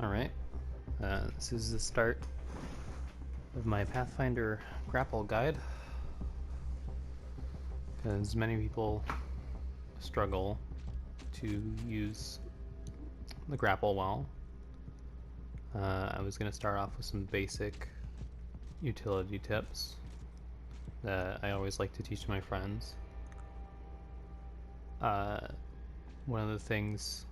Alright, this is the start of my Pathfinder Grapple guide, because many people struggle to use the grapple well. I was going to start off with some basic utility tips that I always like to teach my friends. One of the things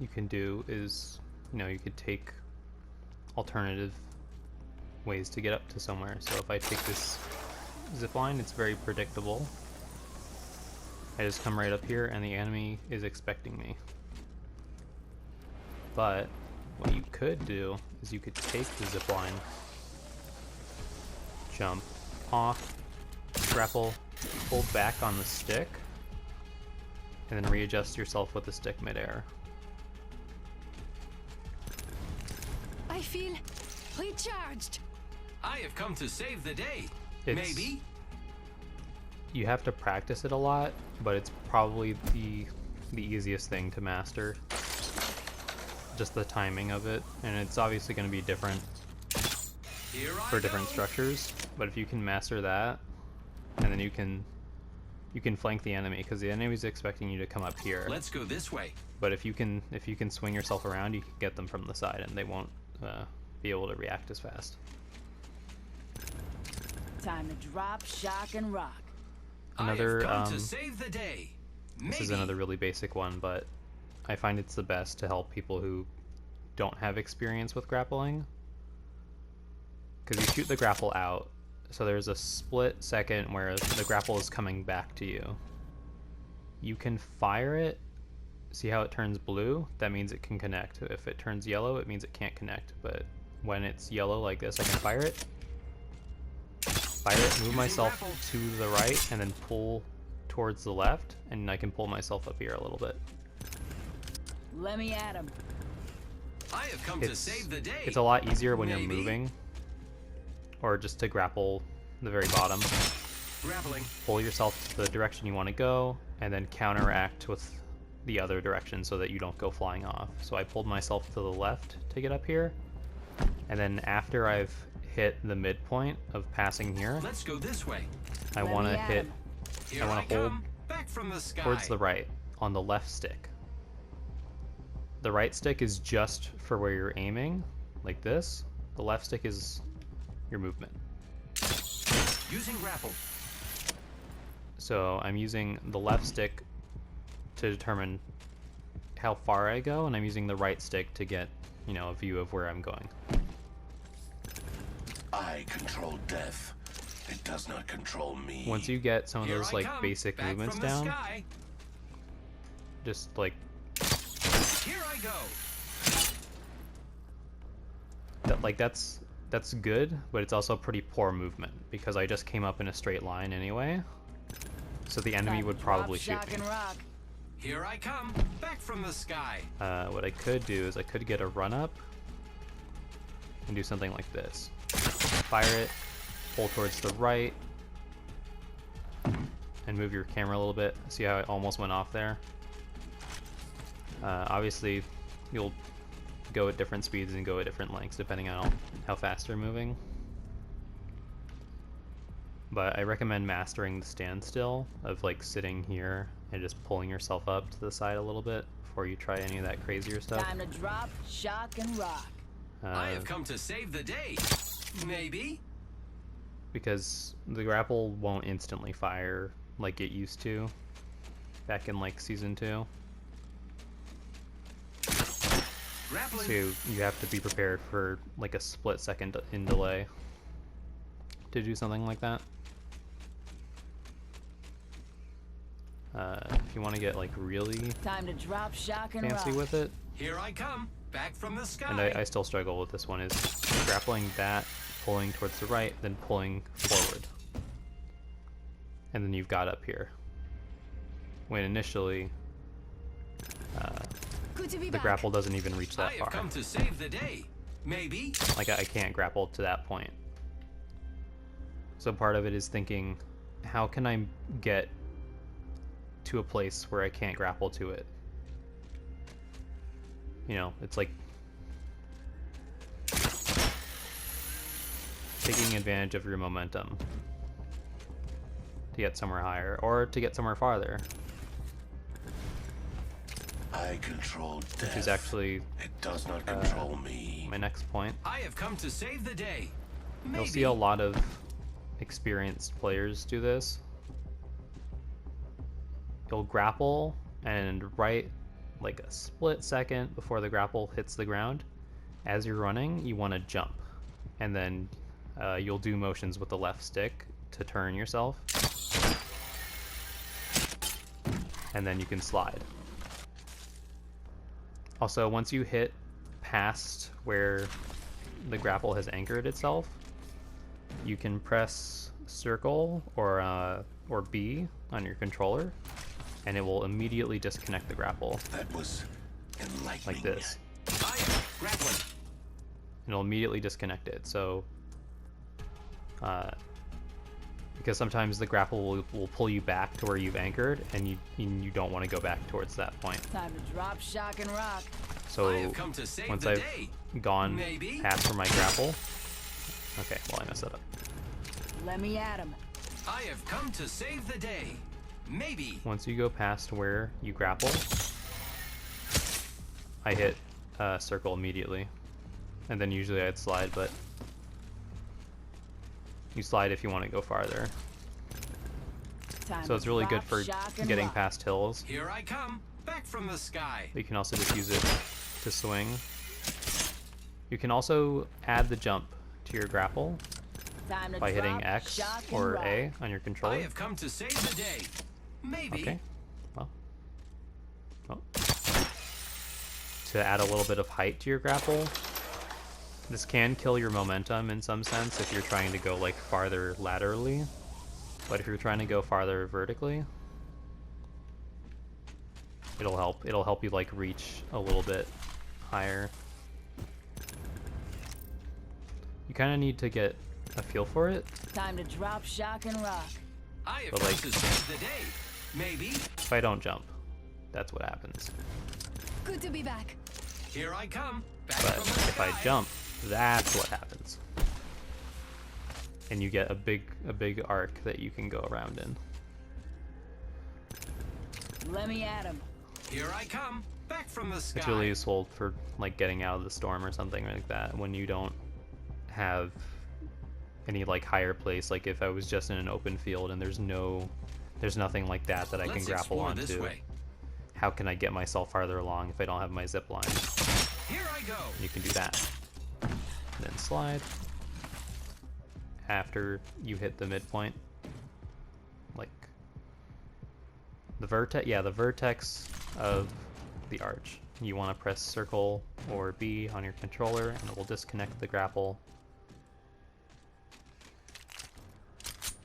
you can do is, you could take alternative ways to get up to somewhere. So if I take this zip line, it's very predictable. I just come right up here and the enemy is expecting me. But what you could do is you could take the zip line, jump off, grapple, pull back on the stick, and then readjust yourself with the stick midair. I feel recharged. I have come to save the day. Maybe? You have to practice it a lot, but it's probably the easiest thing to master. Just the timing of it, and it's obviously going to be different for different structures, but if you can master that, and then you can flank the enemy, because the enemy's expecting you to come up here. Let's go this way. But if you can swing yourself around, you can get them from the side, and they won't be able to react as fast. Time to drop, shock, and rock. Another I have come to save the day. This is another really basic one, but I find it's the best to help people who don't have experience with grappling, because you shoot the grapple out, so there's a split second where the grapple is coming back to you. You can fire it. See how it turns blue? That means it can connect. If it turns yellow, it means it can't connect. But when it's yellow like this, I can fire it, move myself to the right, and then pull towards the left, and I can pull myself up here a little bit. Let me at him. I have come to save the day. It's a lot easier when you're moving, or just to grapple the very bottom. Grappling. Pull yourself to the direction you want to go, and then counteract with the other direction so that you don't go flying off. So I pulled myself to the left to get up here, and then after I've hit the midpoint of passing here, let's go this way. I want to hold back from the sky. Towards the right on the left stick. The right stick is just for where you're aiming, like this. The left stick is your movement. Using grapple. So I'm using the left stick to determine how far I go, and I'm using the right stick to get, a view of where I'm going. I control death. It does not control me. Once you get some of those basic movements down, just like here I go. That's good, but it's also pretty poor movement because I just came up in a straight line anyway. So the enemy would probably shoot me. Here I come, back from the sky. What I could do is I could get a run up and do something like this. Fire it, pull towards the right, and move your camera a little bit. See how it almost went off there? Obviously, you'll go at different speeds and go at different lengths depending on how fast you're moving. But I recommend mastering the standstill of sitting here and just pulling yourself up to the side a little bit before you try any of that crazier stuff. Time to drop, shock, and rock. I have come to save the day. Maybe? Because the grapple won't instantly fire like it used to back in Season 2. Grappling. So you have to be prepared for a split second in delay to do something like that. If you want to get really time to drop, shock, and fancy rock. with it. Here I come, back from the sky. And I still struggle with this one, is grappling that, pulling towards the right, then pulling forward. And then you've got up here. When initially, the grapple doesn't even reach that far. I have come to save the day. Maybe? I can't grapple to that point. So part of it is thinking, how can I get to a place where I can't grapple to it? It's taking advantage of your momentum to get somewhere higher or to get somewhere farther, I control death. which is actually It does not control me. my next point. I have come to save the day. You'll see a lot of experienced players do this. You'll grapple, and right like a split second before the grapple hits the ground, as you're running, you want to jump. And then you'll do motions with the left stick to turn yourself. And then you can slide. Also, once you hit past where the grapple has anchored itself, you can press circle or B on your controller, and it will immediately disconnect the grapple, That was enlightening. like this. I am grappling. And it'll immediately disconnect it. So, because sometimes the grapple will pull you back to where you've anchored, and you don't want to go back towards that point. Time to drop, shock, and rock. So I have come to save once the I've day. gone Maybe. past where my grapple, okay, well I messed that up. Let me at him. I have come to save the day. Maybe. Once you go past where you grapple, I hit circle immediately, and then usually I'd slide, but you slide if you want to go farther. Time So it's really to good drop, for shock, and getting rock. past hills. Here I come. Back from the sky. But you can also just use it to swing. You can also add the jump to your grapple Time to by hitting drop, X shock, and or rock. A on your I controller. have come to save the day. Maybe. Okay. Well. To add a little bit of height to your grapple. This can kill your momentum in some sense if you're trying to go like farther laterally. But if you're trying to go farther vertically, it'll help. It'll help you like reach a little bit higher. You kind of need to get a feel for it. Time to drop, shock, and rock. I have But, come like- to save the day. Maybe. If I don't jump, that's what happens. Good to be back. Here I come. Back But from the if I sky. jump, that's what happens. And you get a big arc that you can go around in. Let me at him. Here I come. Back from the sky. It's really useful for like getting out of the storm or something like that when you don't have any like higher place. Like if I was just in an open field and there's nothing like that I can Let's grapple explore this onto. way. How can I get myself farther along if I don't have my zip line? Here I go. You can do that. And then slide after you hit the midpoint. Like the vertex, yeah, the vertex of the arch. You want to press circle or B on your controller and it will disconnect the grapple.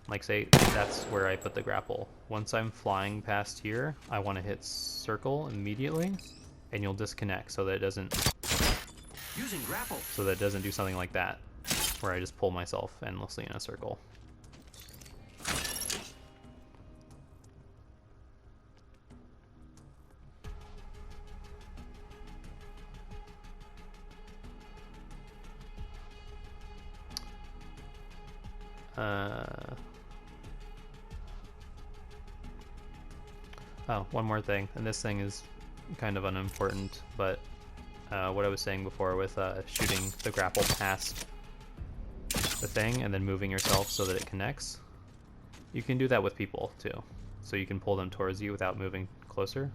Like say, that's where I put the grapple. Once I'm flying past here, I want to hit circle immediately and you'll disconnect so that it doesn't Using grapple. do something like that, where I just pull myself endlessly in a circle. Oh, one more thing, and this thing is kind of unimportant, but what I was saying before with shooting the grapple past the thing and then moving yourself so that it connects, you can do that with people too. So you can pull them towards you without moving closer.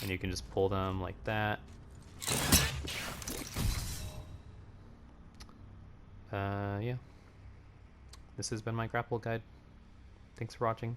And you can just pull them like that. Yeah. This has been my grapple guide. Thanks for watching.